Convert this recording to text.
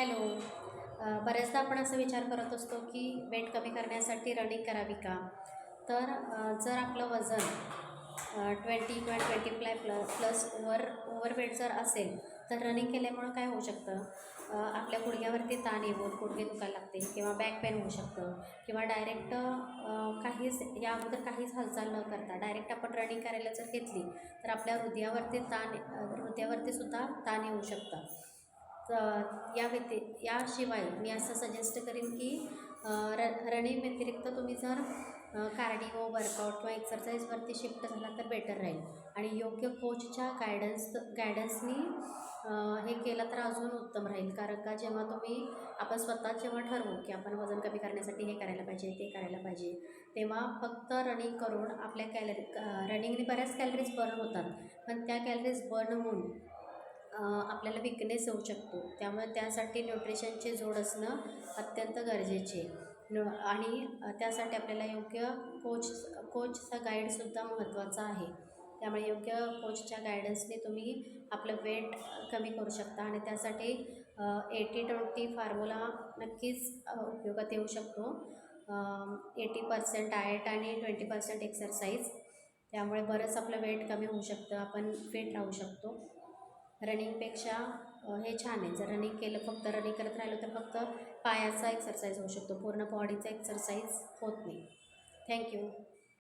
Hello. बऱ्याचदा आपण असा विचार करत असतो की वेट कमी करण्यासाठी रनिंग करावी का? तर जर आपलं वजन 20 किंवा 25 प्लस ओव्हरवेट जर असेल तर रनिंग केल्यामुळं काय होऊ शकतं? आपल्या गुडघ्यावरती ताण येऊन गुडघे दुखायला लागते किंवा बॅक पेन होऊ शकतं किंवा डायरेक्ट काहीच या अगोदर काहीच हालचाल न करता डायरेक्ट आपण रनिंग करायला जर घेतली तर आपल्या हृदयावरती सुद्धा ताण येऊ शकतं. तर याशिवाय मी असं सजेस्ट करीन की रनिंग व्यतिरिक्त तुम्ही जर कार्डिओ वर्कआउट किंवा एक्सरसाइजवरती शिफ्ट झाला तर बेटर राहील आणि योग्य कोचच्या गायडन्सनी हे केलं तर अजून उत्तम राहील. कारण का आपण जेव्हा ठरवू की आपण वजन कमी करण्यासाठी हे करायला पाहिजे ते करायला पाहिजे, तेव्हा फक्त रनिंग करून आपल्या रनिंगने बऱ्याच कॅलरीज बर्न होतात, पण त्या कॅलरीज बर्न होऊन आपल्याला विकनेस येऊ शकतो. त्यामुळे त्यासाठी न्यूट्रिशनची जोड असणं अत्यंत गरजेचे आणि त्यासाठी आपल्याला योग्य कोचचा गाईडसुद्धा महत्त्वाचा आहे. त्यामुळे योग्य कोचच्या गायडन्सने तुम्ही आपलं वेट कमी करू शकता आणि त्यासाठी 80-20 फॉर्म्युला नक्कीच उपयोगात येऊ शकतो. 80% डाएट आणि 20% एक्सरसाइज. त्यामुळे बरंच आपलं वेट कमी होऊ शकतं, आपण फिट राहू शकतो. रनिंगपेक्षा हे छान आहे. जर फक्त रनिंग करत राहिलो तर फक्त पायाचा एक्सरसाइज होऊ शकतो, पूर्ण बॉडीचा एक्सरसाइज होत नाही. थँक्यू.